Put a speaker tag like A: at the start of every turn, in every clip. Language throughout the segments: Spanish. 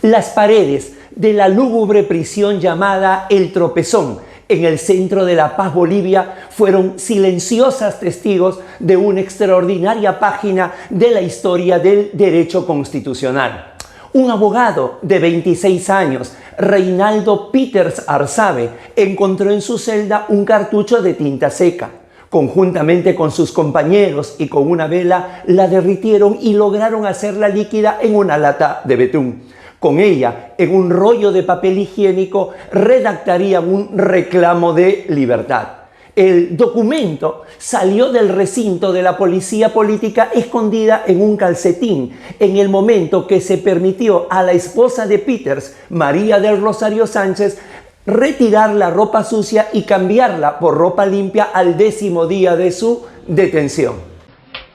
A: Las paredes de la lúgubre prisión llamada El Tropezón, en el centro de La Paz, Bolivia, fueron silenciosas testigos de una extraordinaria página de la historia del derecho constitucional. Un abogado de 26 años, Reinaldo Peters Arsabe, encontró en su celda un cartucho de tinta seca. Conjuntamente con sus compañeros y con una vela, la derritieron y lograron hacerla líquida en una lata de betún. Con ella, en un rollo de papel higiénico, redactarían un reclamo de libertad. El documento salió del recinto de la policía política escondida en un calcetín en el momento que se permitió a la esposa de Peters, María del Rosario Sánchez, retirar la ropa sucia y cambiarla por ropa limpia al 10º día de su detención.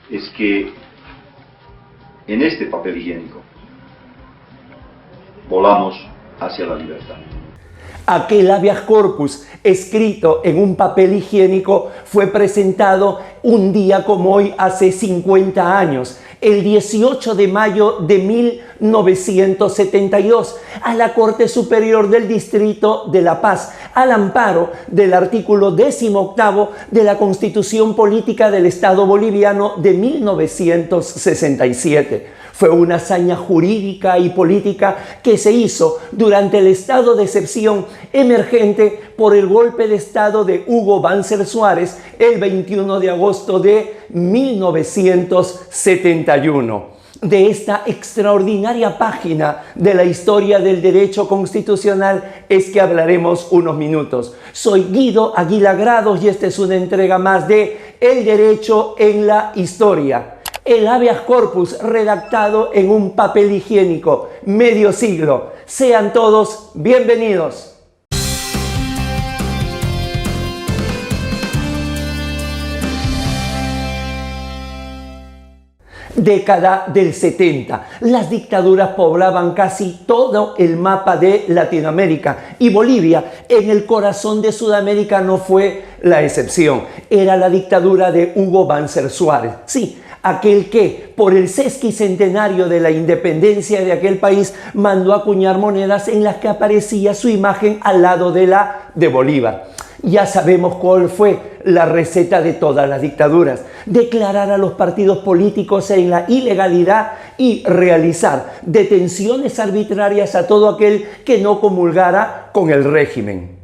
B: Es que en este papel higiénico volamos hacia la libertad.
A: Aquel habeas corpus escrito en un papel higiénico fue presentado un día como hoy hace 50 años, el 18 de mayo de 1972, a la Corte Superior del Distrito de La Paz, al amparo del artículo 18 de la Constitución Política del Estado Boliviano de 1967. Fue una hazaña jurídica y política que se hizo durante el estado de excepción emergente por el golpe de estado de Hugo Banzer Suárez el 21 de agosto de 1971. De esta extraordinaria página de la historia del derecho constitucional es que hablaremos unos minutos. Soy Guido Aguila Grados y esta es una entrega más de El Derecho en la Historia. El habeas corpus redactado en un papel higiénico, medio siglo. Sean todos bienvenidos. Década del 70. Las dictaduras poblaban casi todo el mapa de Latinoamérica y Bolivia, en el corazón de Sudamérica, no fue la excepción. Era la dictadura de Hugo Banzer Suárez. Sí, aquel que, por el sesquicentenario de la independencia de aquel país, mandó acuñar monedas en las que aparecía su imagen al lado de la de Bolívar. Ya sabemos cuál fue la receta de todas las dictaduras: declarar a los partidos políticos en la ilegalidad y realizar detenciones arbitrarias a todo aquel que no comulgara con el régimen.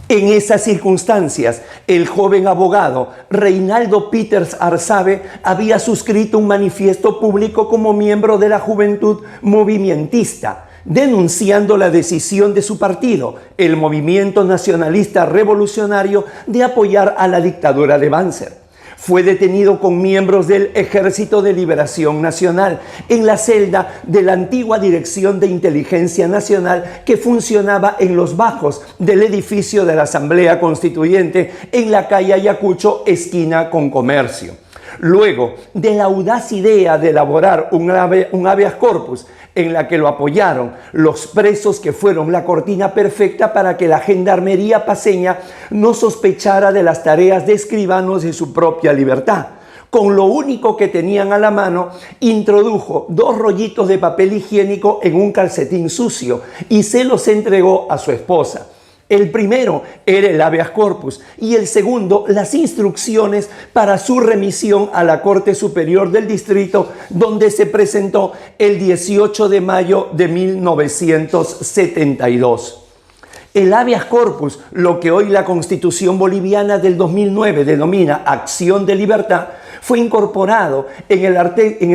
A: En esas circunstancias, el joven abogado Reinaldo Peters Arsabe había suscrito un manifiesto público como miembro de la Juventud Movimentista, denunciando la decisión de su partido, el Movimiento Nacionalista Revolucionario, de apoyar a la dictadura de Banzer. Fue detenido con miembros del Ejército de Liberación Nacional en la celda de la antigua Dirección de Inteligencia Nacional que funcionaba en los bajos del edificio de la Asamblea Constituyente en la calle Ayacucho, esquina con Comercio. Luego de la audaz idea de elaborar un habeas corpus en la que lo apoyaron los presos que fueron la cortina perfecta para que la gendarmería paceña no sospechara de las tareas de escribanos de su propia libertad. Con lo único que tenían a la mano, introdujo 2 rollitos de papel higiénico en un calcetín sucio y se los entregó a su esposa. El primero era el habeas corpus y el segundo las instrucciones para su remisión a la Corte Superior del Distrito, donde se presentó el 18 de mayo de 1972. El habeas corpus, lo que hoy la Constitución boliviana del 2009 denomina acción de libertad, fue incorporado en el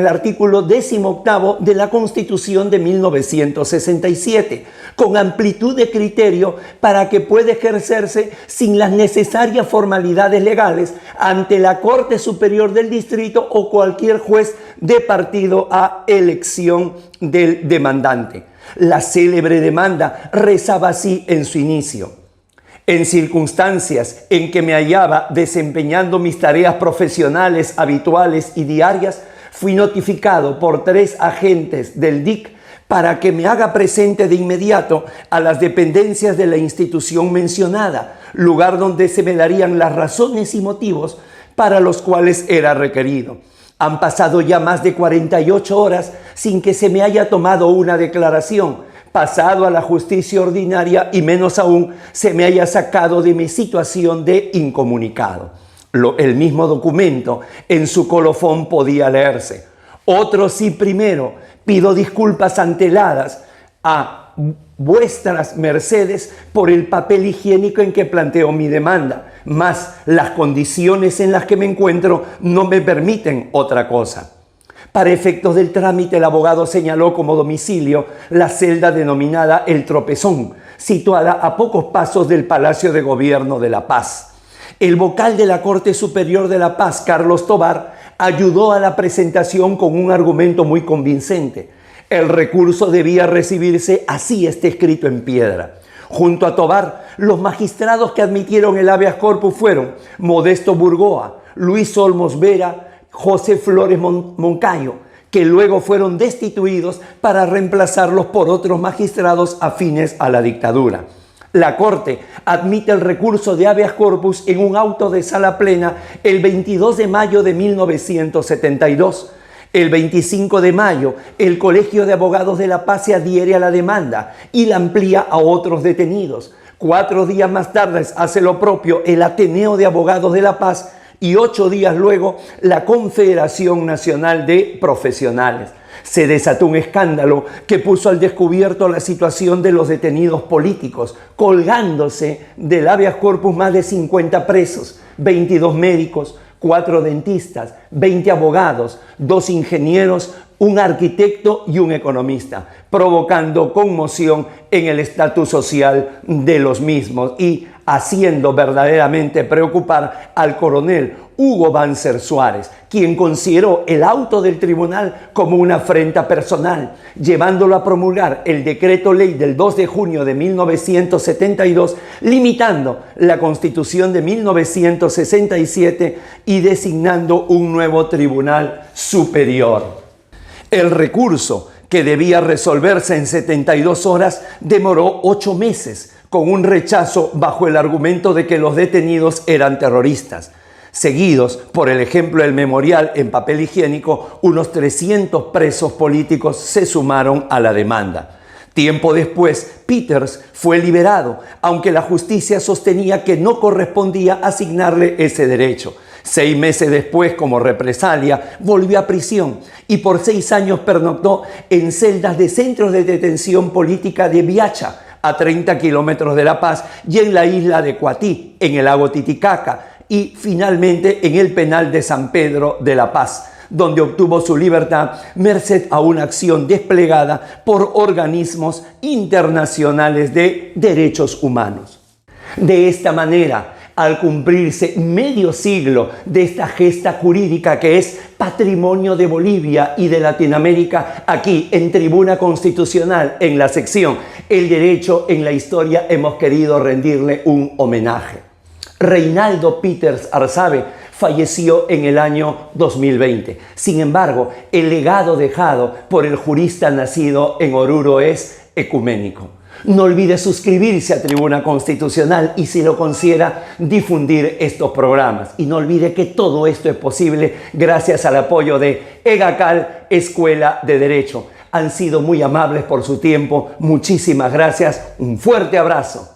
A: artículo 18 de la Constitución de 1967, con amplitud de criterio para que pueda ejercerse sin las necesarias formalidades legales ante la Corte Superior del Distrito o cualquier juez de partido a elección del demandante. La célebre demanda rezaba así en su inicio: en circunstancias en que me hallaba desempeñando mis tareas profesionales habituales y diarias, fui notificado por 3 agentes del DIC para que me haga presente de inmediato a las dependencias de la institución mencionada, lugar donde se me darían las razones y motivos para los cuales era requerido. Han pasado ya más de 48 horas sin que se me haya tomado una declaración, pasado a la justicia ordinaria y menos aún se me haya sacado de mi situación de incomunicado. El mismo documento en su colofón podía leerse: otro sí primero, pido disculpas anteladas a vuestras mercedes por el papel higiénico en que planteo mi demanda, mas las condiciones en las que me encuentro no me permiten otra cosa. Para efectos del trámite, el abogado señaló como domicilio la celda denominada El Tropezón, situada a pocos pasos del Palacio de Gobierno de La Paz. El vocal de la Corte Superior de La Paz, Carlos Tobar, ayudó a la presentación con un argumento muy convincente. El recurso debía recibirse, así está escrito en piedra. Junto a Tobar, los magistrados que admitieron el habeas corpus fueron Modesto Burgoa, Luis Olmos Vera, José Flores Moncayo, que luego fueron destituidos para reemplazarlos por otros magistrados afines a la dictadura. La Corte admite el recurso de habeas corpus en un auto de sala plena el 22 de mayo de 1972. El 25 de mayo, el Colegio de Abogados de La Paz se adhiere a la demanda y la amplía a otros detenidos. 4 días más tarde hace lo propio el Ateneo de Abogados de La Paz y 8 días luego la Confederación Nacional de Profesionales. Se desató un escándalo que puso al descubierto la situación de los detenidos políticos, colgándose del habeas corpus más de 50 presos, 22 médicos, 4 dentistas, 20 abogados, 2 ingenieros, un arquitecto y un economista, provocando conmoción en el estatus social de los mismos y haciendo verdaderamente preocupar al coronel Hugo Banzer Suárez, quien consideró el auto del tribunal como una afrenta personal, llevándolo a promulgar el decreto ley del 2 de junio de 1972, limitando la Constitución de 1967 y designando un nuevo tribunal superior. El recurso, que debía resolverse en 72 horas, demoró 8 meses, con un rechazo bajo el argumento de que los detenidos eran terroristas. Seguidos por el ejemplo del memorial en papel higiénico, unos 300 presos políticos se sumaron a la demanda. Tiempo después, Peters fue liberado, aunque la justicia sostenía que no correspondía asignarle ese derecho. 6 meses después, como represalia, volvió a prisión y por 6 años pernoctó en celdas de centros de detención política de Viacha, a 30 kilómetros de La Paz, y en la isla de Coatí, en el lago Titicaca, y finalmente en el penal de San Pedro de La Paz, donde obtuvo su libertad merced a una acción desplegada por organismos internacionales de derechos humanos. De esta manera, al cumplirse medio siglo de esta gesta jurídica que es patrimonio de Bolivia y de Latinoamérica, aquí en Tribuna Constitucional, en la sección El Derecho en la Historia, hemos querido rendirle un homenaje. Reinaldo Peters Arsabe falleció en el año 2020. Sin embargo, el legado dejado por el jurista nacido en Oruro es ecuménico. No olvide suscribirse a Tribuna Constitucional y, si lo considera, difundir estos programas. Y no olvide que todo esto es posible gracias al apoyo de EGACAL, Escuela de Derecho. Han sido muy amables por su tiempo. Muchísimas gracias. Un fuerte abrazo.